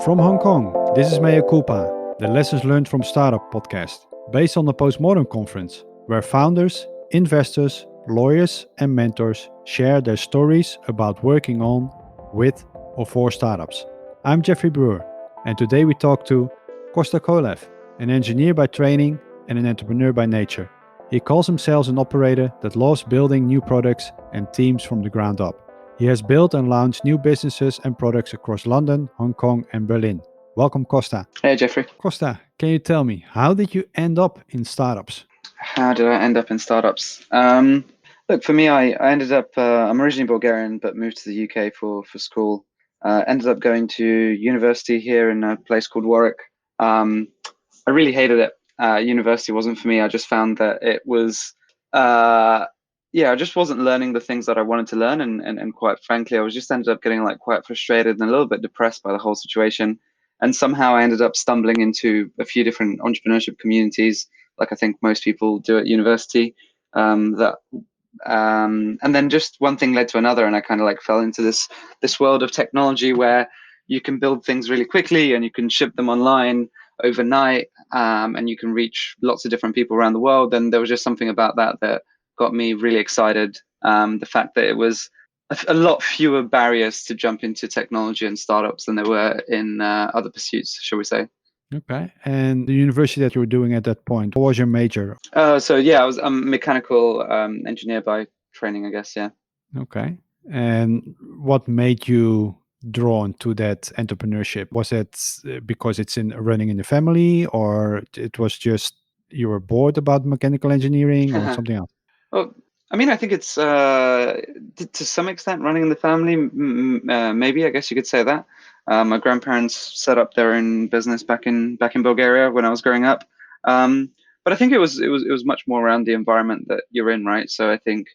From Hong Kong, this is Mea Culpa, the Lessons Learned from Startup podcast, based on the Postmodern Conference, where founders, investors, lawyers, and mentors share their stories about working on, with, or for startups. I'm Jeffrey Brewer, and today we talk to Kosta Kolev, an engineer by training and an entrepreneur by nature. He calls himself an operator that loves building new products and teams from the ground up. He has built and launched new businesses and products across London, Hong Kong, and Berlin. Welcome, Kosta. Hey, Jeffrey. Kosta, can you tell me, how did you end up in startups? How did I end up in startups? Look, for me, I ended up, I'm originally Bulgarian, but moved to the UK for school. Ended up going to university here in a place called Warwick. I really hated it. University wasn't for me. I just found that it was, I just wasn't learning the things that I wanted to learn. And quite frankly, I was just ended up getting quite frustrated and a little bit depressed by the whole situation. And somehow I ended up stumbling into a few different entrepreneurship communities, like I think most people do at university. And then just one thing led to another, and I kind of fell into this world of technology where you can build things really quickly and you can ship them online overnight, and you can reach lots of different people around the world. And there was just something about that got me really excited. The fact that it was a lot fewer barriers to jump into technology and startups than there were in other pursuits, shall we say. Okay. And the university that you were doing at that point, what was your major? I was a mechanical engineer by training, I guess. Yeah. Okay. And what made you drawn to that entrepreneurship? Was it because it's running in the family, or it was just you were bored about mechanical engineering, or something else? Well, I mean, I think it's to some extent running in the family. Maybe I guess you could say that. My grandparents set up their own business back in Bulgaria when I was growing up. But I think it was much more around the environment that you're in, right? So I think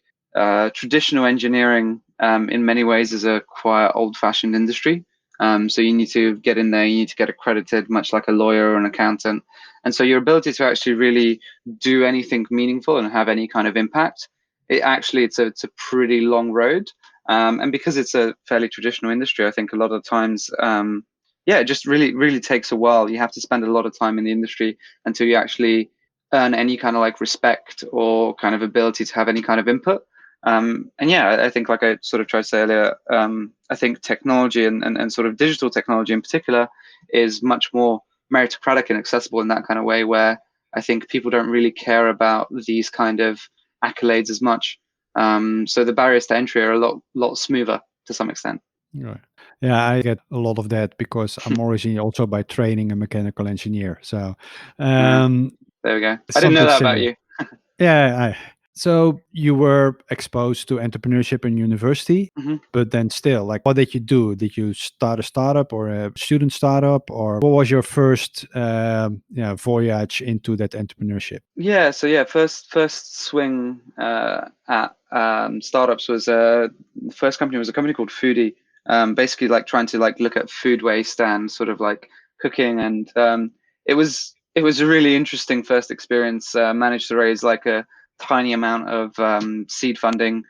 traditional engineering, in many ways, is a quite old-fashioned industry. So you need to get in there, you need to get accredited, much like a lawyer or an accountant. And so your ability to actually really do anything meaningful and have any kind of impact, it's a pretty long road. And because it's a fairly traditional industry, I think a lot of times, it just really takes a while. You have to spend a lot of time in the industry until you actually earn any kind of respect or kind of ability to have any kind of input. I think like I sort of tried to say earlier, I think technology and sort of digital technology in particular is much more meritocratic and accessible in that kind of way, where I think people don't really care about these kind of accolades as much. So the barriers to entry are a lot smoother to some extent. Right. Yeah, I get a lot of that because I'm originally also by training a mechanical engineer. So There we go. I didn't know something that about similar. you. Yeah. So you were exposed to entrepreneurship in university, Mm-hmm. but then still, what did you do? Did you start a startup or a student startup, or what was your first voyage into that entrepreneurship? Yeah, so first swing at startups was the first company was a company called Foodie. Basically trying to look at food waste and sort of cooking, and it was a really interesting first experience. Managed to raise a tiny amount of seed funding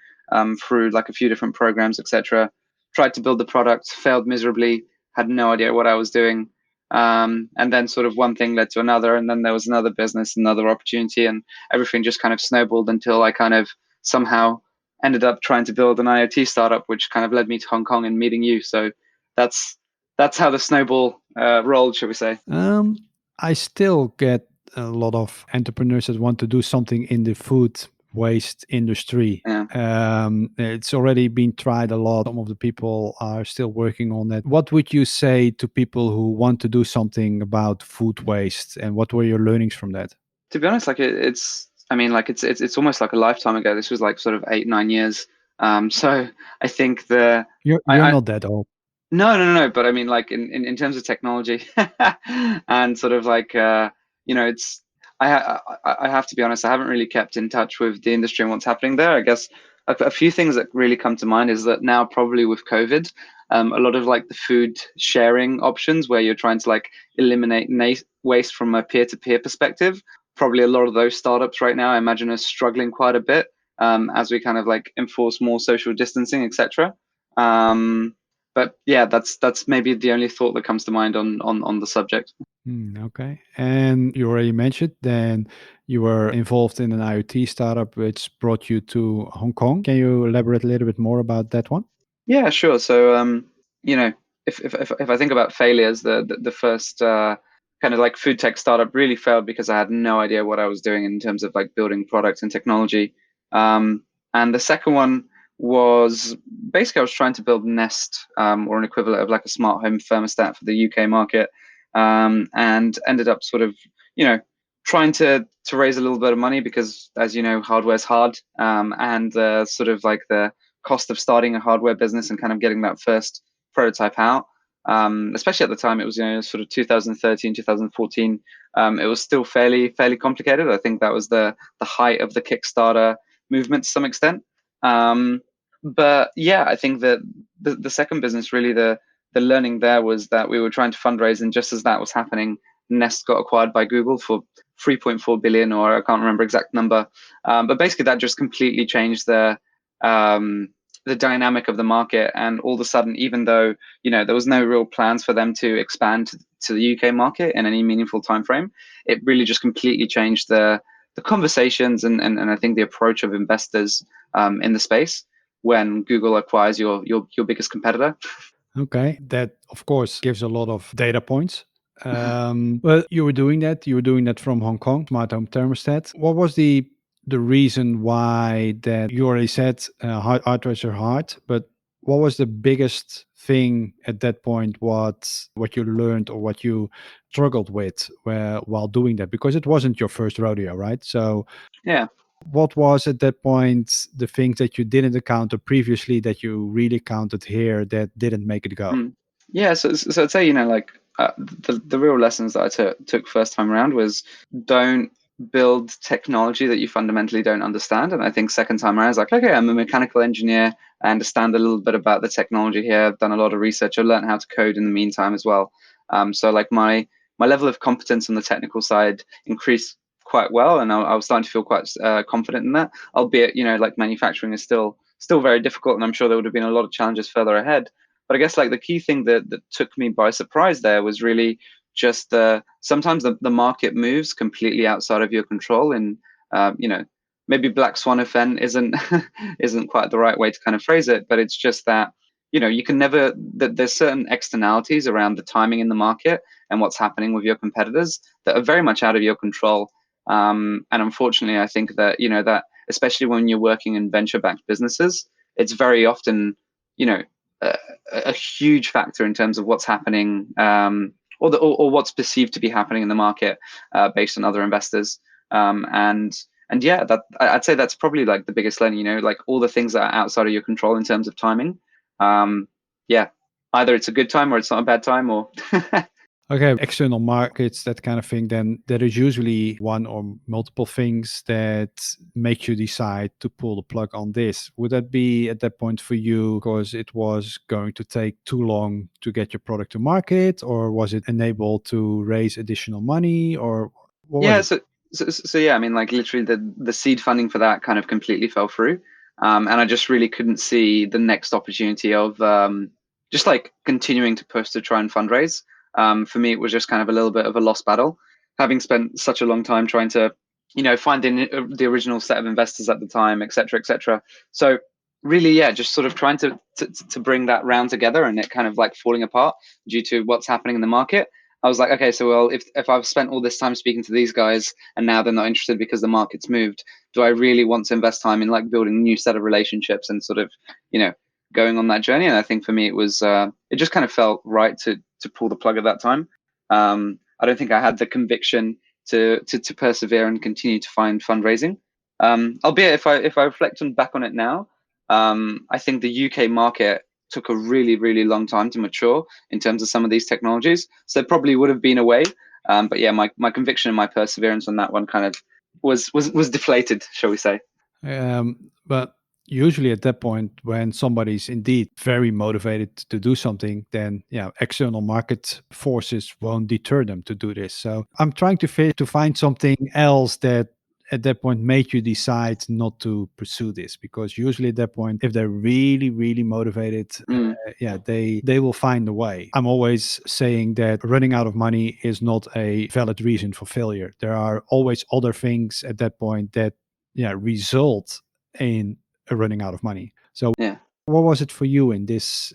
through a few different programs, etc. Tried to build the product, failed miserably, had no idea what I was doing. And then sort of one thing led to another, and then there was another business, another opportunity, and everything just kind of snowballed until I kind of somehow ended up trying to build an IoT startup, which kind of led me to Hong Kong and meeting you. So that's how the snowball rolled, shall we say. I still get a lot of entrepreneurs that want to do something in the food waste industry. Yeah. It's already been tried a lot. Some of the people are still working on it. What would you say to people who want to do something about food waste, and what were your learnings from that? To be honest, it's almost like a lifetime ago. This was sort of 8-9 years. So I think You're not that old. No. But I mean, in terms of technology, and sort of it's. I have to be honest. I haven't really kept in touch with the industry and what's happening there. I guess a few things that really come to mind is that now probably with COVID, a lot of the food sharing options where you're trying to eliminate waste from a peer-to-peer perspective. Probably a lot of those startups right now, I imagine, are struggling quite a bit as we kind of enforce more social distancing, etc. But yeah, that's maybe the only thought that comes to mind on the subject. Okay. And you already mentioned then you were involved in an IoT startup which brought you to Hong Kong. Can you elaborate a little bit more about that one? Yeah, sure. So, you know, if I think about failures, the first kind of like food tech startup really failed because I had no idea what I was doing in terms of like building products and technology. Um, and the second one was basically I was trying to build Nest, or an equivalent of like a smart home thermostat for the UK market, and ended up sort of, you know, trying to raise a little bit of money because, as you know, hardware's hard, and sort of like the cost of starting a hardware business and kind of getting that first prototype out. Especially at the time, it was, you know, sort of 2013, 2014. It was still fairly complicated. I think that was the height of the Kickstarter movement to some extent. But yeah, I think that the second business, really the learning there was that we were trying to fundraise, and just as that was happening, Nest got acquired by Google for 3.4 billion, or I can't remember exact number. But basically, that just completely changed um, the dynamic of the market. And all of a sudden, even though, you know, there was no real plans for them to expand to the UK market in any meaningful time frame, it really just completely changed the conversations and I think the approach of investors in the space when Google acquires your biggest competitor. Okay, that of course gives a lot of data points. Well, you were doing that. You were doing that from Hong Kong, smart home thermostat. What was the reason why that you already said hard rates are hard, but what was the biggest thing at that point? What you learned or what you struggled with while doing that? Because it wasn't your first rodeo, right? So Yeah. what was at that point the things that you didn't encounter previously that you really counted here that didn't make it go? Mm. Yeah, so I'd say, you know, like the real lessons that I took first time around was, don't build technology that you fundamentally don't understand. And I think second time around, I was like, okay, I'm a mechanical engineer. I understand a little bit about the technology here. I've done a lot of research. I learned how to code in the meantime as well. So like my level of competence on the technical side increased quite well, and I was starting to feel quite confident in that. Albeit, you know, like manufacturing is still very difficult, and I'm sure there would have been a lot of challenges further ahead. But I guess like the key thing that took me by surprise there was really just sometimes the market moves completely outside of your control. And you know, maybe black swan event isn't isn't quite the right way to kind of phrase it, but it's just that, you know, you can never that there's certain externalities around the timing in the market and what's happening with your competitors that are very much out of your control. And unfortunately, I think that, you know, that especially when you're working in venture-backed businesses, it's very often, you know, a, a huge factor in terms of what's happening, or what's perceived to be happening in the market, based on other investors. And yeah, that I'd say that's probably like the biggest learning. You know, like all the things that are outside of your control in terms of timing. Yeah, either it's a good time or it's not a bad time, or Okay, external markets, that kind of thing, then there is usually one or multiple things that make you decide to pull the plug on this. Would that be at that point for you because it was going to take too long to get your product to market, or was it unable to raise additional money, or what was yeah. it? So yeah, I mean, like literally the seed funding for that kind of completely fell through, and I just really couldn't see the next opportunity of just like continuing to push to try and fundraise. For me, it was just kind of a little bit of a lost battle, having spent such a long time trying to, you know, finding the original set of investors at the time, et cetera, et cetera. So really, yeah, just sort of trying to bring that round together, and it kind of like falling apart due to what's happening in the market. I was like, okay, so well, if I've spent all this time speaking to these guys and now they're not interested because the market's moved, do I really want to invest time in like building a new set of relationships and sort of, you know, going on that journey? And I think for me, it was it just kind of felt right to pull the plug at that time. I don't think I had the conviction to persevere and continue to find fundraising. Albeit if I reflect on back on it now, I think the UK market took a really long time to mature in terms of some of these technologies. So it probably would have been a way. But yeah, my conviction and my perseverance on that one kind of was deflated, shall we say. But usually at that point, when somebody's indeed very motivated to do something, then yeah, external market forces won't deter them to do this. So I'm trying to find something else that at that point made you decide not to pursue this? Because usually at that point, if they're really, really motivated, yeah, they will find a way. I'm always saying that running out of money is not a valid reason for failure. There are always other things at that point that, yeah, result in a running out of money. So Yeah. what was it for you in this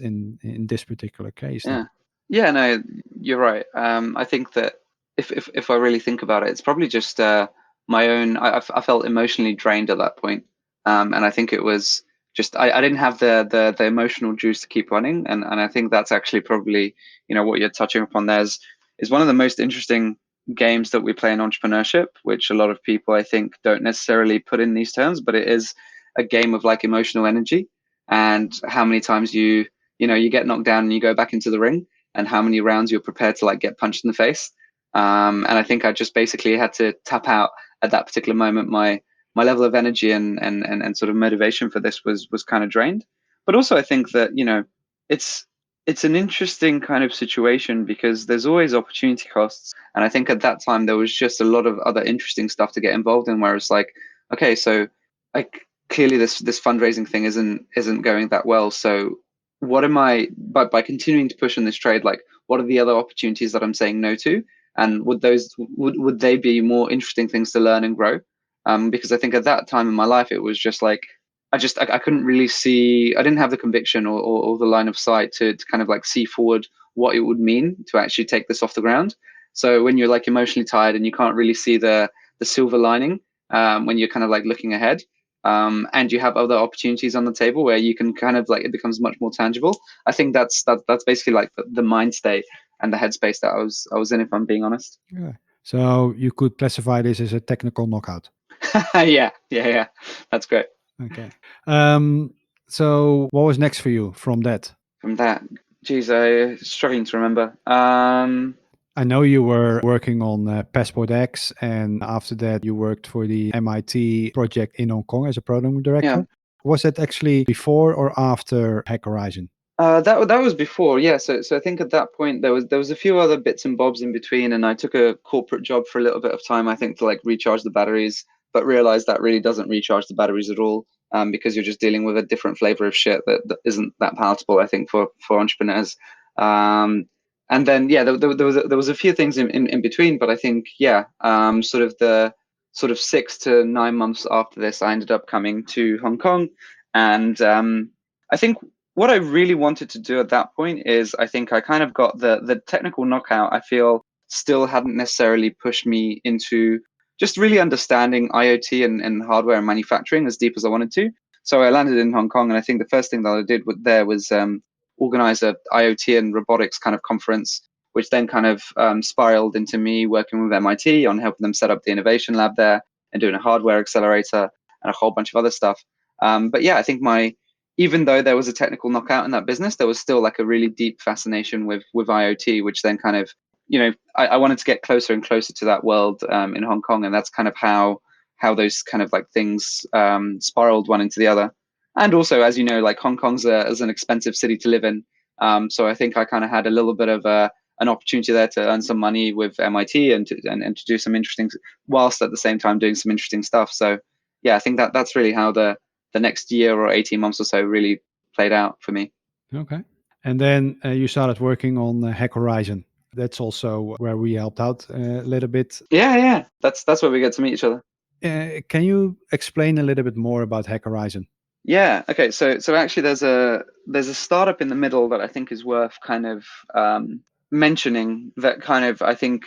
particular case then? Yeah. Yeah, no, you're right. I think that if I really think about it, it's probably just my own. I felt emotionally drained at that point, and I think it was just I didn't have the emotional juice to keep running, and I think that's actually probably what you're touching upon there is one of the most interesting games that we play in entrepreneurship, which a lot of people I think don't necessarily put in these terms, but it is a game of like emotional energy and how many times you get knocked down and you go back into the ring, and how many rounds you're prepared to like get punched in the face. And I think I just basically had to tap out at that particular moment. My level of energy and sort of motivation for this was kind of drained. But also I think that it's it's an interesting kind of situation because there's always opportunity costs, and I think at that time there was just a lot of other interesting stuff to get involved in, where it's like, okay, so like clearly this fundraising thing isn't going that well, so what am I by continuing to push in this trade, like what are the other opportunities that I'm saying no to, and would they be more interesting things to learn and grow? Because I think at that time in my life it was just like I couldn't really see, I didn't have the conviction or the line of sight to kind of like see forward what it would mean to actually take this off the ground. So when you're like emotionally tired and you can't really see the silver lining, when you're kind of like looking ahead, and you have other opportunities on the table where you can kind of like, it becomes much more tangible. I think that's basically like the mind state and the headspace that I was in, if I'm being honest. Yeah. So you could classify this as a technical knockout. Yeah, that's great. Okay. So what was next for you from that? From that, geez, I struggling to remember. I know you were working on Passport X, and after that, you worked for the MIT project in Hong Kong as a program Yeah. director. Was that actually before or after Hack Horizon? That was before, yeah. So I think at that point there was a few other bits and bobs in between, and I took a corporate job for a little bit of time, I think, to like recharge the batteries, but realized that really doesn't recharge the batteries at all, because you're just dealing with a different flavor of shit that isn't that palatable, I think, for entrepreneurs. Um, and then yeah, there was a few things in between, but I think yeah, sort of 6 to 9 months after this, I ended up coming to Hong Kong, and I think what I really wanted to do at that point is I think I kind of got the technical knockout. I feel still hadn't necessarily pushed me into just really understanding IoT and hardware and manufacturing as deep as I wanted to. So I landed in Hong Kong, and I think the first thing that I did there was organize a IoT and robotics kind of conference, which then kind of spiraled into me working with MIT on helping them set up the innovation lab there and doing a hardware accelerator and a whole bunch of other stuff. But yeah, I think even though there was a technical knockout in that business, there was still like a really deep fascination with IoT, which then kind of, I wanted to get closer and closer to that world in Hong Kong, and that's kind of how those kind of like things spiraled one into the other. And also, as you know, like Hong Kong's is an expensive city to live in, so I think I kind of had a little bit of an opportunity there to earn some money with MIT and to do some interesting, whilst at the same time doing some interesting stuff. So yeah, I think that's really how the next year or 18 months or so really played out for me. Okay. And then you started working on Hack Horizon. That's also where we helped out a little bit. Yeah. That's where we get to meet each other. Can you explain a little bit more about Hack Horizon? Yeah. Okay. So actually, there's a startup in the middle that I think is worth kind of mentioning. That kind of I think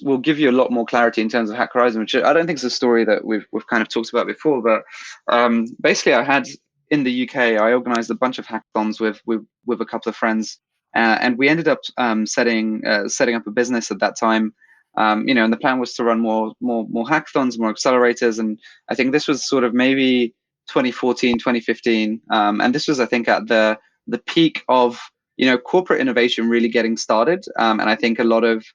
will give you a lot more clarity in terms of Hack Horizon, which I don't think is a story that we've kind of talked about before. But basically, I had in the UK, I organized a bunch of hackathons with a couple of friends, and we ended up setting up a business at that time. And the plan was to run more hackathons, more accelerators, and I think this was sort of maybe 2014, 2015. And this was, I think, at the peak of corporate innovation really getting started. And I think a lot of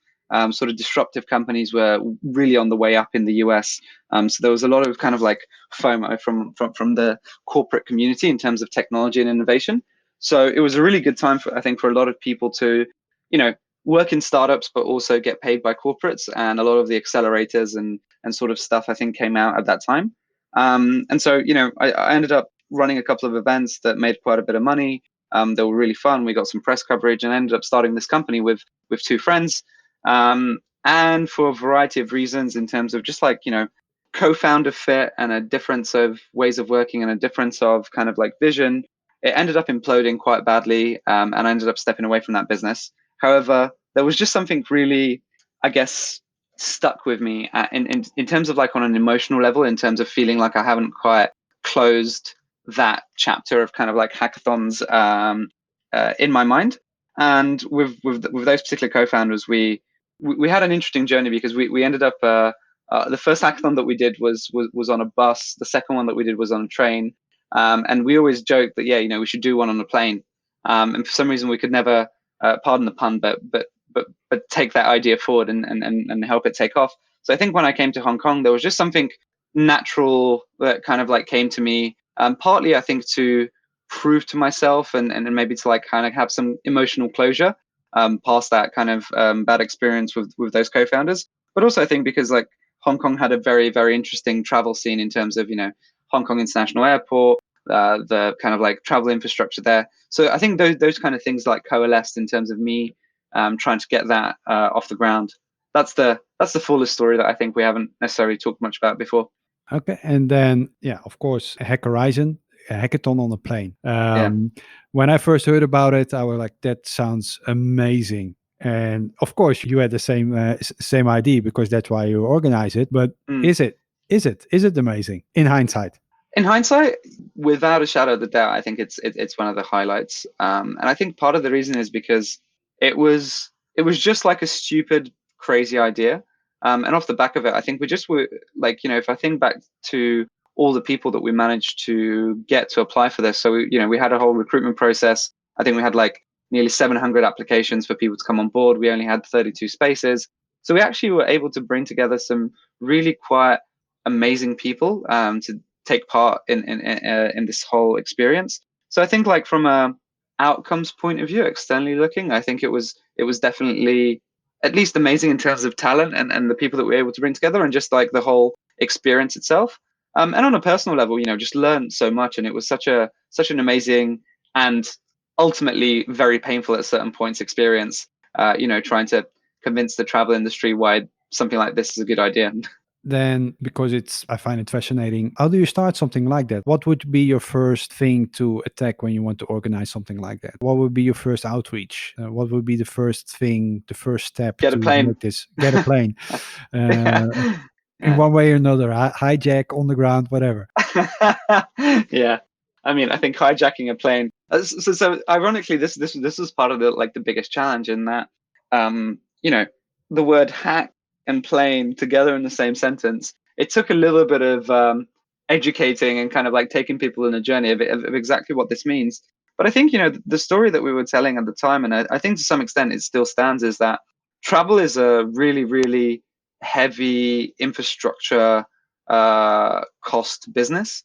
sort of disruptive companies were really on the way up in the US. So there was a lot of kind of like FOMO from the corporate community in terms of technology and innovation. So it was a really good time for, I think, for a lot of people to, you know, work in startups, but also get paid by corporates. And a lot of the accelerators and sort of stuff I think came out at that time. And so, I ended up running a couple of events that made quite a bit of money. They were really fun. We got some press coverage and ended up starting this company with two friends. And for a variety of reasons, in terms of just like, co-founder fit and a difference of ways of working and a difference of kind of like vision, it ended up imploding quite badly. And I ended up stepping away from that business. However, there was just something really, I guess, stuck with me in terms of like on an emotional level, in terms of feeling like I haven't quite closed that chapter of kind of like hackathons in my mind. And with those particular co-founders, we had an interesting journey because we ended up the first hackathon that we did was on a bus. The second one that we did was on a train. And we always joked that, yeah, we should do one on a plane. And for some reason we could never, pardon the pun, but take that idea forward and help it take off. So I think when I came to Hong Kong, there was just something natural that kind of like came to me. Partly, I think, to prove to myself and maybe to like kind of have some emotional closure past that kind of bad experience with those co-founders. But also, I think because like Hong Kong had a very, very interesting travel scene in terms of, Hong Kong International Airport, the kind of like travel infrastructure there. So I think those kind of things like coalesced in terms of me trying to get that off the ground. That's the fullest story that I think we haven't necessarily talked much about before. Okay, and then yeah, of course, Hack Horizon, a hackathon on a plane. Yeah. When I first heard about it, I was like, "That sounds amazing!" And of course, you had the same idea because that's why you organize it. But Mm. is it? Is it amazing in hindsight? In hindsight, without a shadow of a doubt, I think it's one of the highlights. And I think part of the reason is because it was just like a stupid, crazy idea. And off the back of it, I think we just were like, if I think back to all the people that we managed to get to apply for this, so we had a whole recruitment process. I think we had like nearly 700 applications for people to come on board. We only had 32 spaces, so we actually were able to bring together some really quite amazing people to take part in this whole experience. So I think like from a outcomes point of view, externally looking, I think it was definitely at least amazing in terms of talent and the people that we were able to bring together and just like the whole experience itself. And on a personal level, just learned so much, and it was such an amazing and ultimately very painful at certain points experience. Trying to convince the travel industry why something like this is a good idea. Then, because I find it fascinating. How do you start something like that? What would be your first thing to attack when you want to organize something like that? What would be your first outreach? What would be the first thing, the first step Get a to plane. make this? Get a plane. Yeah. Uh, in Yeah. one way or another, hijack on the ground, whatever. Yeah, I mean, I think hijacking a plane. So ironically, this was part of the biggest challenge in that, um, you know, the word hack and plane together in the same sentence. It took a little bit of educating and kind of like taking people on a journey of exactly what this means. But I think the story that we were telling at the time, and I think to some extent it still stands, is that travel is a really, really heavy infrastructure cost business.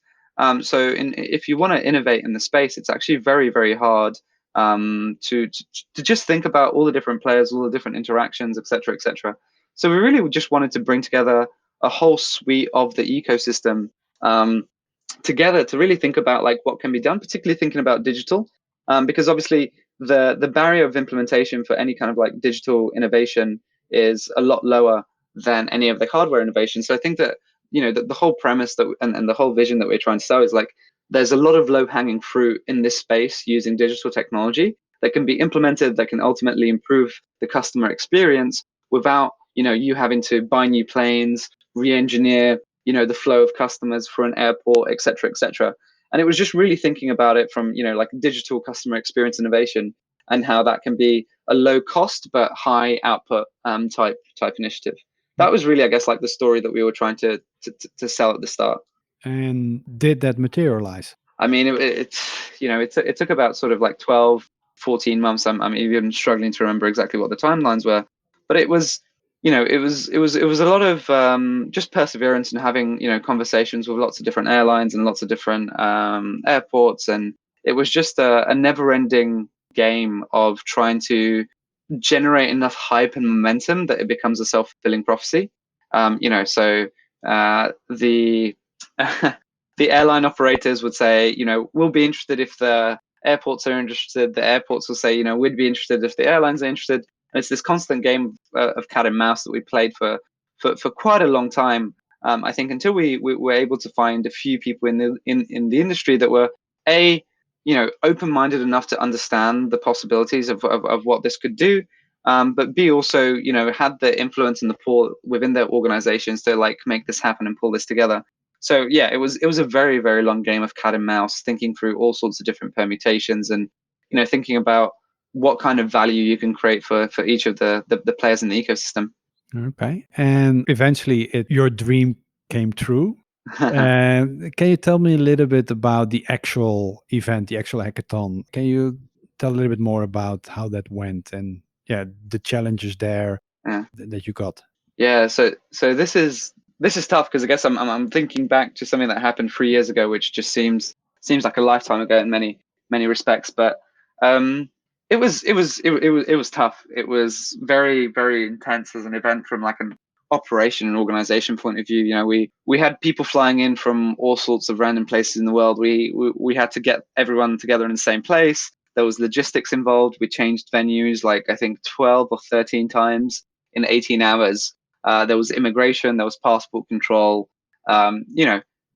So if you want to innovate in the space, it's actually very, very hard to just think about all the different players, all the different interactions, et cetera, et cetera. So we really just wanted to bring together a whole suite of the ecosystem um, together to really think about like what can be done, particularly thinking about digital, because obviously the barrier of implementation for any kind of like digital innovation is a lot lower than any of the hardware innovation. So I think that the whole premise that and the whole vision that we're trying to sell is like there's a lot of low hanging fruit in this space using digital technology that can be implemented that can ultimately improve the customer experience without you having to buy new planes, re-engineer the flow of customers for an airport, et cetera, et cetera. And it was just really thinking about it from like digital customer experience innovation and how that can be a low cost but high output type initiative. That was really, I guess, like the story that we were trying to sell at the start. And did that materialize? I mean, it took about sort of like 12, 14 months. I'm even struggling to remember exactly what the timelines were, but it was a lot of just perseverance and having conversations with lots of different airlines and lots of different airports, and it was just a never-ending game of trying to generate enough hype and momentum that it becomes a self-fulfilling prophecy. So the the airline operators would say, we'll be interested if the airports are interested. The airports will say, we'd be interested if the airlines are interested. And it's this constant game of cat and mouse that we played for quite a long time. I think until we were able to find a few people in the industry that were a open-minded enough to understand the possibilities of what this could do, but B also had the influence and the pull within their organizations to like make this happen and pull this together. So yeah, it was a very, very long game of cat and mouse, thinking through all sorts of different permutations and thinking about what kind of value you can create for each of the players in the ecosystem. Okay. And eventually your dream came true. And can you tell me a little bit about the actual event, the actual hackathon? Can you tell a little bit more about how that went and yeah, the challenges there Yeah. that you got? Yeah, so this is tough because I guess I'm thinking back to something that happened 3 years ago, which just seems like a lifetime ago in many respects. But it was tough. It was very, very intense as an event from like an operation and organization point of view. We had people flying in from all sorts of random places in the world. We had to get everyone together in the same place. There was logistics involved. We changed venues like I think 12 or 13 times in 18 hours. There was immigration, there was passport control,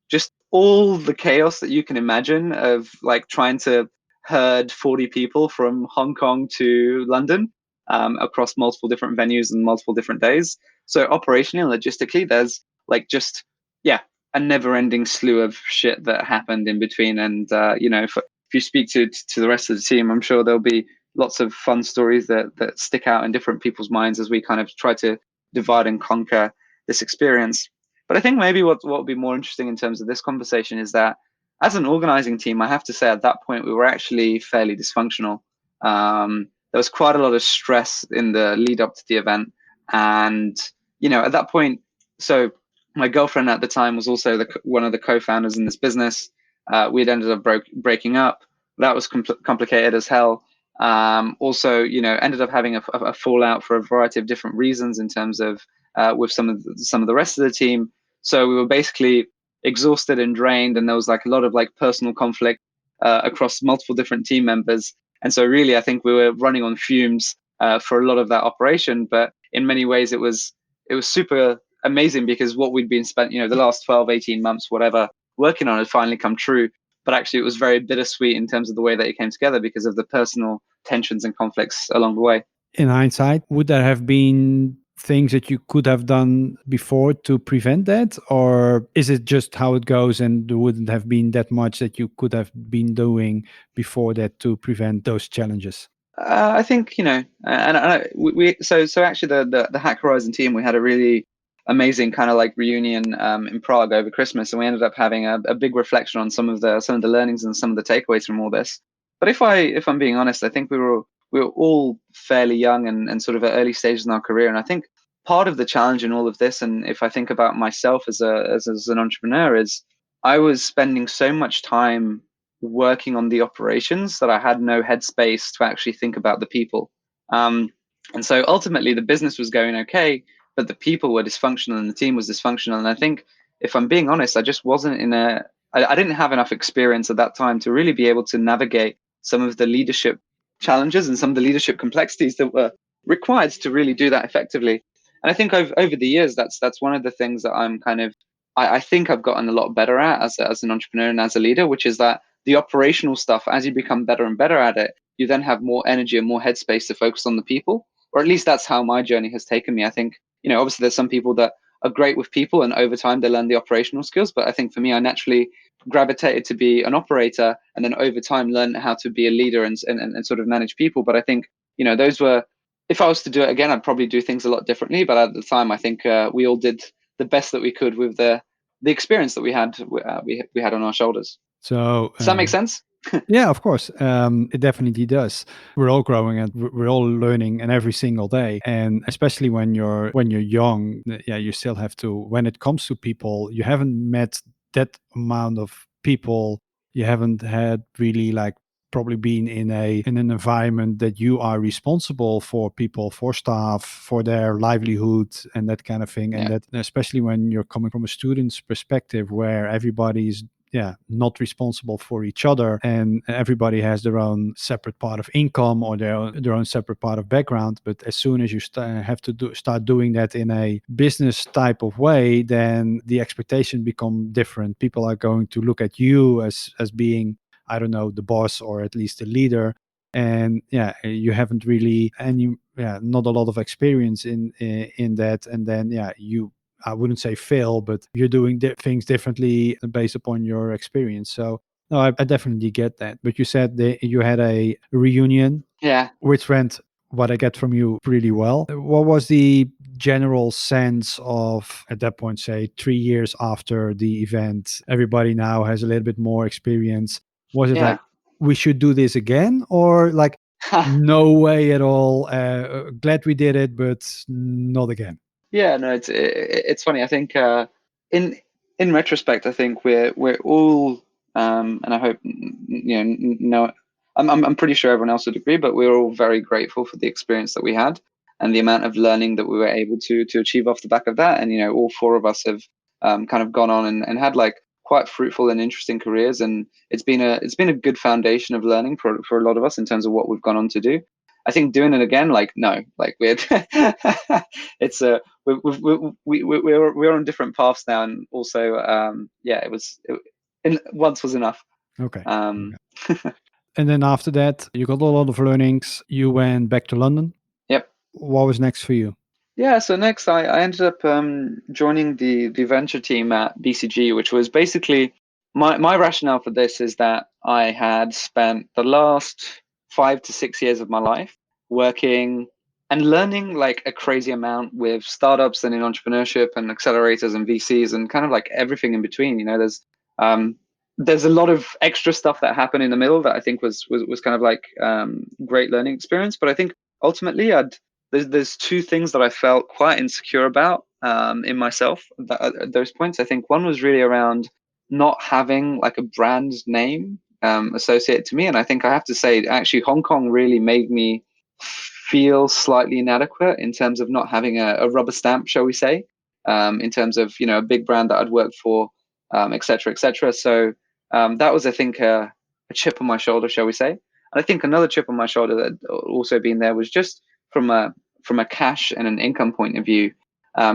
just all the chaos that you can imagine of like trying to herd 40 people from Hong Kong to London across multiple different venues and multiple different days. So operationally and logistically, there's like just, yeah, a never ending slew of shit that happened in between. And, if you speak to the rest of the team, I'm sure there'll be lots of fun stories that stick out in different people's minds as we kind of try to divide and conquer this experience. But I think maybe what would be more interesting in terms of this conversation is that as an organizing team, I have to say at that point we were actually fairly dysfunctional. There was quite a lot of stress in the lead up to the event, and at that point, so my girlfriend at the time was also one of the co-founders in this business. We had ended up breaking up. That was complicated as hell. Also, ended up having a fallout for a variety of different reasons in terms of with some of the rest of the team. So we were basically exhausted and drained, and there was like a lot of like personal conflict across multiple different team members. And so really, I think we were running on fumes for a lot of that operation. But in many ways, it was super amazing because what we'd been spent, the last 12, 18 months, whatever, working on had finally come true. But actually, it was very bittersweet in terms of the way that it came together because of the personal tensions and conflicts along the way. In hindsight, would there have been things that you could have done before to prevent that? Or is it just how it goes and there wouldn't have been that much that you could have been doing before that to prevent those challenges? I think so actually the Hack Horizon team, we had a really amazing kind of like reunion in Prague over Christmas, and we ended up having a big reflection on some of the learnings and some of the takeaways from all this. But if I'm being honest, I think we were all fairly young and sort of at early stages in our career, and I think part of the challenge in all of this, and if I think about myself as an entrepreneur, is I was spending so much time working on the operations that I had no headspace to actually think about the people. And so ultimately, the business was going okay, but the people were dysfunctional and the team was dysfunctional. And I think, if I'm being honest, I just wasn't I didn't have enough experience at that time to really be able to navigate some of the leadership challenges and some of the leadership complexities that were required to really do that effectively. And I think over the years, that's one of the things that I'm kind of, I think I've gotten a lot better at as an entrepreneur and as a leader, which is that the operational stuff, as you become better and better at it, you then have more energy and more headspace to focus on the people. Or at least that's how my journey has taken me. I think, obviously there's some people that are great with people and over time they learn the operational skills. But I think for me, I naturally gravitated to be an operator and then over time learn how to be a leader and sort of manage people. But I think, those were, if I was to do it again, I'd probably do things a lot differently. But at the time, I think we all did the best that we could with the experience that we had on our shoulders. So, Does that make sense? yeah, of course. It definitely does. We're all growing and we're all learning and every single day. And especially when you're young, yeah, you still have to, when it comes to people, you haven't met that amount of people. You haven't had really like probably been in an environment that you are responsible for people, for staff, for their livelihood and that kind of thing. And Yeah. that, especially when you're coming from a student's perspective, where everybody's not responsible for each other, and everybody has their own separate part of income or their own separate part of background. But as soon as you have to start doing that in a business type of way, then the expectation become different. People are going to look at you as being, I don't know, the boss or at least the leader. And you haven't really not a lot of experience in that. And then you, I wouldn't say fail, but you're doing things differently based upon your experience. So no, I definitely get that. But you said that you had a reunion, Yeah. which went, what I get from you, really well. What was the general sense of, at that point, say 3 years after the event, everybody now has a little bit more experience? Was it like, Yeah. we should do this again, or like, no way at all? Glad we did it, but not again. Yeah, no, it's funny. I think in in retrospect, I think we're all and I hope no, I'm pretty sure everyone else would agree, but we're all very grateful for the experience that we had and the amount of learning that we were able to achieve off the back of that. And all four of us have kind of gone on and had like quite fruitful and interesting careers, and it's been a good foundation of learning for a lot of us in terms of what we've gone on to do. I think doing it again, like no, like we're it's a we're on different paths now, and also once was enough. Okay. Um, Okay. And then after that, you got a lot of learnings. You went back to London. yep. What was next for you? Yeah, so next I ended up joining the venture team at BCG, which was basically my rationale for this is that I had spent the last 5 to 6 years of my life working and learning like a crazy amount with startups and in entrepreneurship and accelerators and VCs and kind of like everything in between. Um, there's a lot of extra stuff that happened in the middle that I think was kind of like great learning experience. But I think ultimately there's two things that I felt quite insecure about in myself at those points. I think one was really around not having like a brand name associated to me, and I think I have to say actually Hong Kong really made me feel slightly inadequate in terms of not having a rubber stamp, shall we say, in terms of a big brand that I'd worked for, et cetera, et cetera. So that was, I think, a chip on my shoulder, shall we say. And I think another chip on my shoulder that also been there was just from a cash and an income point of view,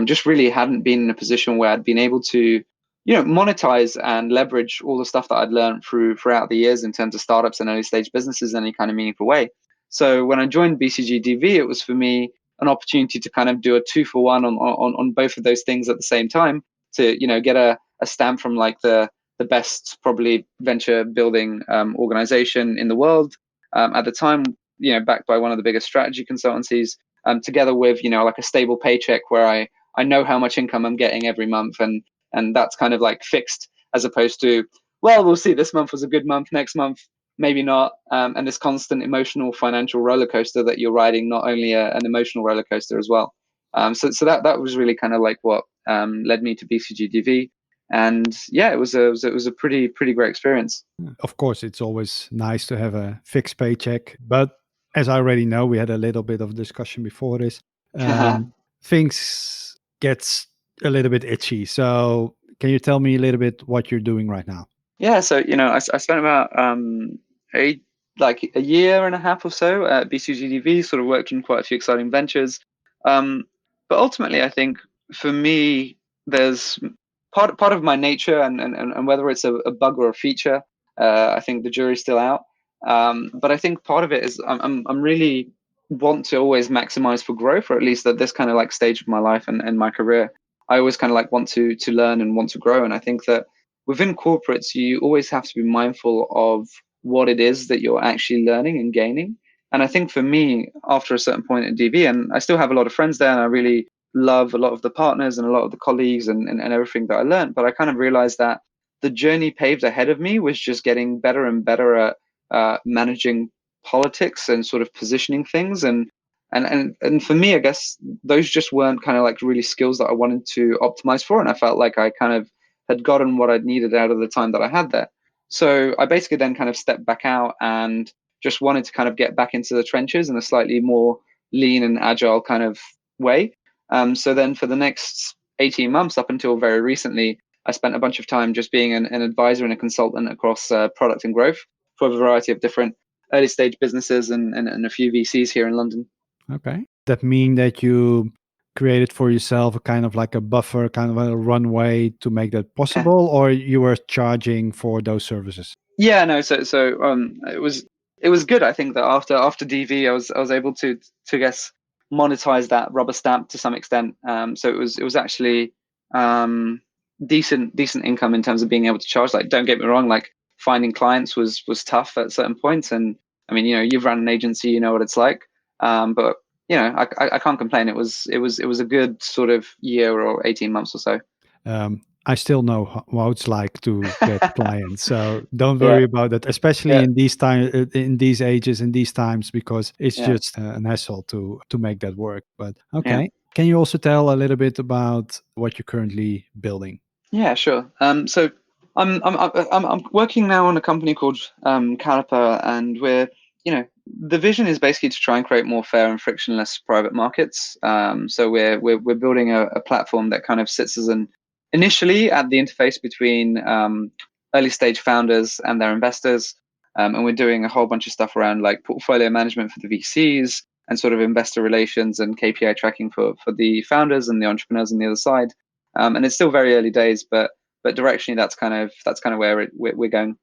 just really hadn't been in a position where I'd been able to, monetize and leverage all the stuff that I'd learned throughout the years in terms of startups and early stage businesses in any kind of meaningful way. So when I joined BCGDV, it was for me an opportunity to kind of do a 2-for-1 on both of those things at the same time to, get a stamp from like the best probably venture building organization in the world at the time, backed by one of the biggest strategy consultancies, together with like a stable paycheck where I know how much income I'm getting every month, and that's kind of like fixed, as opposed to, well, we'll see, this month was a good month, next month maybe not, and this constant emotional financial roller coaster that you're riding, not only an emotional roller coaster as well. So that was really kind of like what led me to BCGDV, and yeah, it was a pretty great experience. Of course, it's always nice to have a fixed paycheck, but as I already know, we had a little bit of discussion before this. Things gets a little bit itchy. So, can you tell me a little bit what you're doing right now? Yeah, so I spent about a like a year and a half or so at BCGDV, sort of worked on quite a few exciting ventures. But ultimately, I think for me, there's part of my nature, and whether it's a bug or a feature, I think the jury's still out. But I think part of it is I'm really want to always maximize for growth, or at least at this kind of like stage of my life and my career. I always kind of like want to learn and want to grow, and I think that within corporates, you always have to be mindful of what it is that you're actually learning and gaining. And I think for me, after a certain point at DV, and I still have a lot of friends there, and I really love a lot of the partners and a lot of the colleagues and everything that I learned. But I kind of realized that the journey paved ahead of me was just getting better and better at managing politics and sort of positioning things. And for me, I guess those just weren't kind of like really skills that I wanted to optimize for. And I felt like I kind of had gotten what I'd needed out of the time that I had there. So I basically then kind of stepped back out and just wanted to kind of get back into the trenches in a slightly more lean and agile kind of way. So then for the next 18 months up until very recently, I spent a bunch of time just being an advisor and a consultant across product and growth for a variety of different early stage businesses and a few VCs here in London. Okay. That mean that you created for yourself a kind of like a buffer, kind of a runway to make that possible, or you were charging for those services? Yeah, no, it was good. I think that after DV, I was able to guess monetize that rubber stamp to some extent. So it was actually um, decent income in terms of being able to charge. Like, don't get me wrong, like finding clients was tough at certain points, and I mean, you've run an agency, you know what it's like. But I can't complain. It was a good sort of year or 18 months or so. I still know how it's like to get clients, so don't Yeah, worry about that. Especially yeah, in these time, in these ages, in these times, because it's yeah, just an hassle to make that work. But yeah. okay, can you also tell a little bit about what you're currently building? Yeah, sure. So I'm working now on a company called Caliper, and the vision is basically to try and create more fair and frictionless private markets. So we're building a platform that kind of sits as an initially at the interface between early stage founders and their investors, and we're doing a whole bunch of stuff around like portfolio management for the VCs and sort of investor relations and KPI tracking for the founders and the entrepreneurs on the other side. And it's still very early days, but directionally that's kind of where we're going.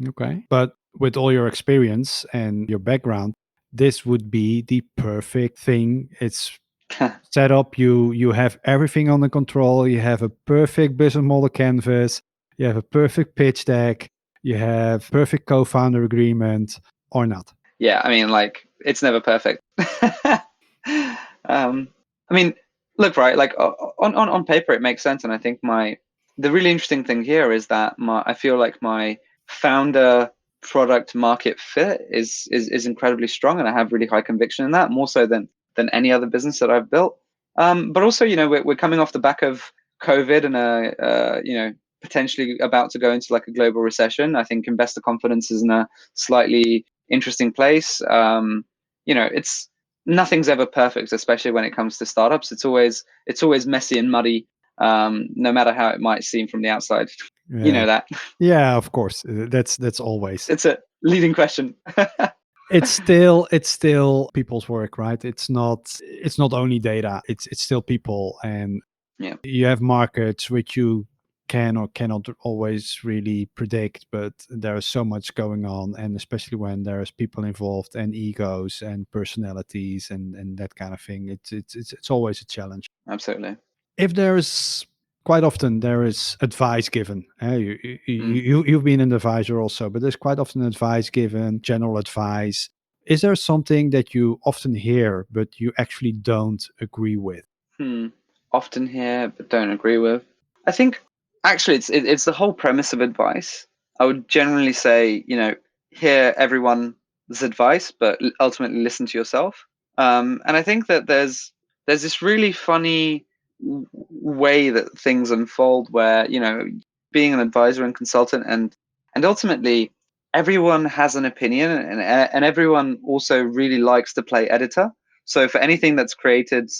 Okay. But with all your experience and your background, this would be the perfect thing. It's set up. You have everything under control. You have a perfect business model canvas. You have a perfect pitch deck. You have perfect co-founder agreement or not. Yeah, I mean, like it's never perfect. I mean, look, right, like on paper it makes sense, and I think my the really interesting thing here is that my I feel like my founder product market fit is incredibly strong, and I have really high conviction in that, more so than any other business that I've built. But also, we're coming off the back of COVID and potentially about to go into like a global recession. I think investor confidence is in a slightly interesting place. It's nothing's ever perfect, especially when it comes to startups. It's always messy and muddy, no matter how it might seem from the outside. You Yeah. know that. Yeah, of course. That's always. It's a leading question. It's still people's work, right? It's not only data. It's still people, and Yeah, you have markets which you can or cannot always really predict, but there's so much going on, and especially when there's people involved and egos and personalities and that kind of thing, it's always a challenge. absolutely. If there's quite often there is advice given, Mm. you've been an advisor also, but there's quite often advice given, general advice. Is there something that you often hear but you actually don't agree with? Hmm. Often hear but don't agree with. I think actually it's the whole premise of advice. I would generally say, hear everyone's advice, but ultimately listen to yourself. And I think that there's this really funny way that things unfold where, being an advisor and consultant and ultimately everyone has an opinion and everyone also really likes to play editor. So for anything that's created,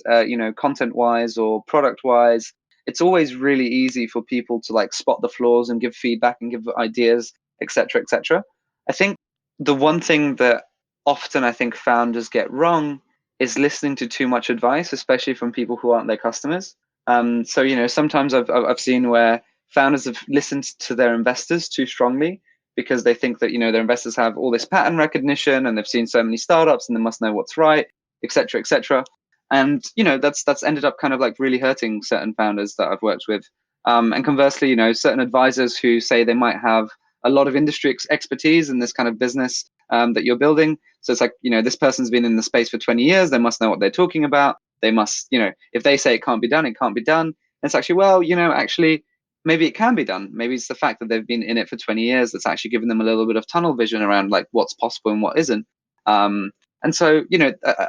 content wise or product wise, it's always really easy for people to like spot the flaws and give feedback and give ideas, etc., etc. I think the one thing that often I think founders get wrong is listening to too much advice, especially from people who aren't their customers. So sometimes I've seen where founders have listened to their investors too strongly because they think that their investors have all this pattern recognition and they've seen so many startups and they must know what's right, etc., etc. And that's ended up kind of like really hurting certain founders that I've worked with. And conversely, certain advisors who say they might have a lot of industry expertise in this kind of business that you're building. So it's like, this person's been in the space for 20 years. They must know what they're talking about. They must, if they say it can't be done, it can't be done. And it's actually, well, actually, maybe it can be done. Maybe it's the fact that they've been in it for 20 years that's actually given them a little bit of tunnel vision around like what's possible and what isn't. Um, and so,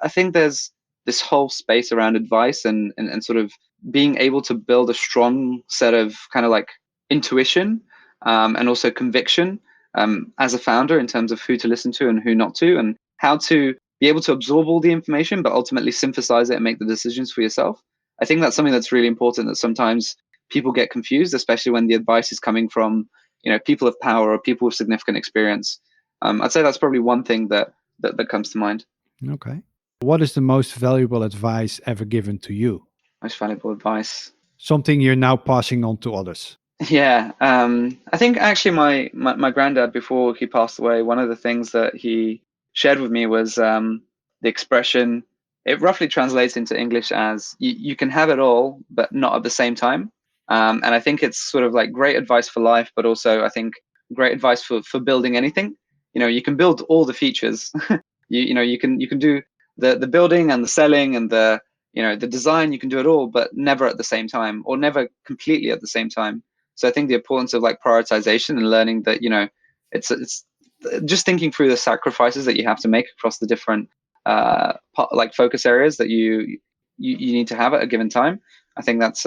I think there's this whole space around advice and sort of being able to build a strong set of kind of like intuition and also conviction as a founder in terms of who to listen to and who not to, and how to be able to absorb all the information, but ultimately synthesize it and make the decisions for yourself. I think that's something that's really important, that sometimes people get confused, especially when the advice is coming from, people of power or people with significant experience. I'd say that's probably one thing that comes to mind. Okay. What is the most valuable advice ever given to you? Most valuable advice. Something you're now passing on to others. Yeah, I think actually my granddad, before he passed away, one of the things that he shared with me was the expression. It roughly translates into English as you can have it all, but not at the same time. And I think it's sort of like great advice for life, but also I think great advice for building anything. You can build all the features. You can do the building and the selling and the design. You can do it all, but never at the same time, or never completely at the same time. So I think the importance of like prioritization and learning that, it's just thinking through the sacrifices that you have to make across the different like focus areas that you need to have at a given time. I think that's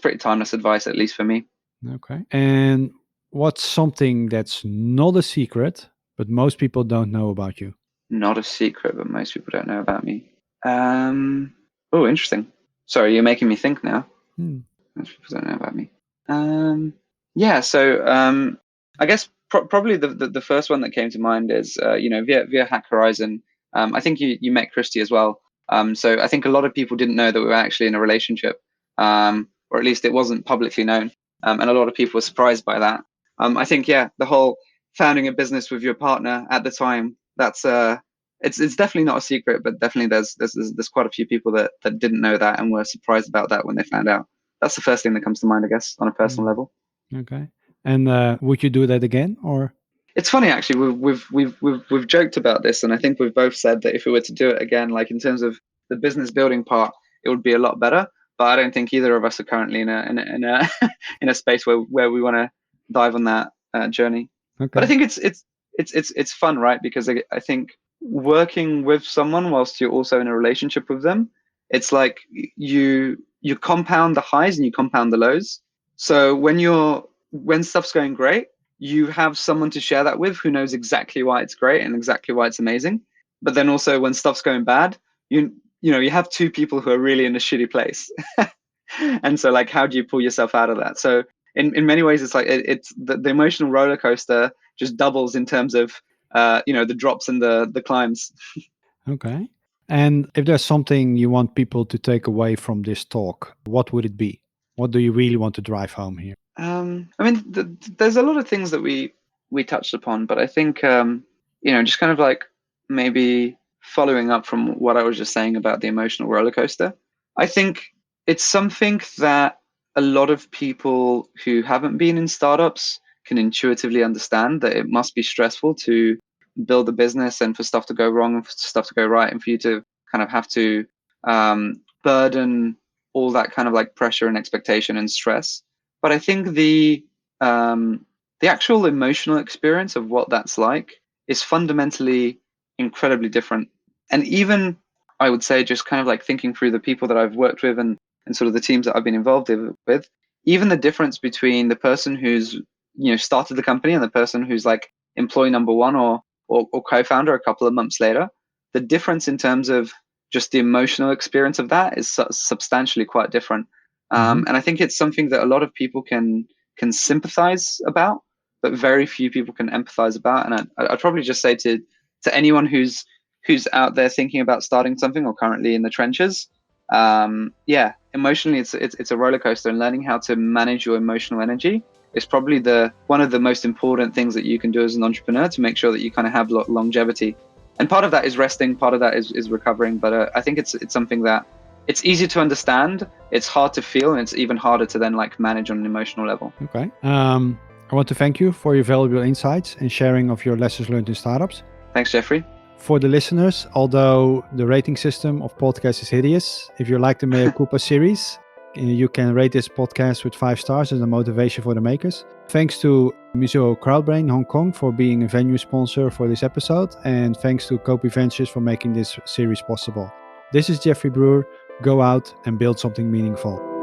pretty timeless advice, at least for me. Okay. And what's something that's not a secret, but most people don't know about you? Not a secret, but most people don't know about me. Oh, interesting. Sorry, you're making me think now. Hmm. Most people don't know about me. Yeah, so I guess probably the first one that came to mind is via Hack Horizon. I think you met Christy as well. So I think a lot of people didn't know that we were actually in a relationship, or at least it wasn't publicly known, and a lot of people were surprised by that. I think the whole founding a business with your partner at the time, that's it's definitely not a secret, but definitely there's quite a few people that didn't know that and were surprised about that when they found out. That's the first thing that comes to mind, I guess, on a personal level. Okay. And would you do that again, or? It's funny actually. We've joked about this, and I think we've both said that if we were to do it again, like in terms of the business building part, it would be a lot better. But I don't think either of us are currently in a in a space where we want to dive on that journey. But I Okay. think it's fun, right? Because I think working with someone whilst you're also in a relationship with them, it's like you compound the highs and you compound the lows. So when stuff's going great, you have someone to share that with who knows exactly why it's great and exactly why it's amazing. But then also when stuff's going bad, you have two people who are really in a shitty place. And so like, how do you pull yourself out of that? So in many ways, it's like it's the emotional roller coaster just doubles in terms of the drops and the climbs. Okay. And if there's something you want people to take away from this talk, what would it be? What do you really want to drive home here? I mean, there's a lot of things that we touched upon, but I think just kind of like maybe following up from what I was just saying about the emotional roller coaster. I think it's something that a lot of people who haven't been in startups can intuitively understand, that it must be stressful to build a business and for stuff to go wrong and for stuff to go right, and for you to kind of have to burden all that kind of like pressure and expectation and stress. But I think the actual emotional experience of what that's like is fundamentally incredibly different. And even I would say, just kind of like thinking through the people that I've worked with and sort of the teams that I've been involved with, even the difference between the person who's started the company and the person who's like employee number one or co-founder a couple of months later, the difference in terms of just the emotional experience of that is substantially quite different. Hmm. And I think it's something that a lot of people can sympathize about, but very few people can empathize about. And I'd probably just say to anyone who's out there thinking about starting something or currently in the trenches, emotionally it's a roller coaster, and learning how to manage your emotional energy is probably one of the most important things that you can do as an entrepreneur to make sure that you kind of have longevity. And part of that is resting, part of that is recovering. But I think it's something that it's easy to understand, it's hard to feel, and it's even harder to then like manage on an emotional level. Okay. I want to thank you for your valuable insights and sharing of your lessons learned in startups. Thanks, Jeffrey. For the listeners, although the rating system of podcasts is hideous, if you like the Mea Culpa series, you can rate this podcast with 5 stars as a motivation for the makers. Thanks to Museo Crowdbrain Hong Kong for being a venue sponsor for this episode, and thanks to Copy Ventures for making this series possible. This is Jeffrey Brewer. Go out and build something meaningful.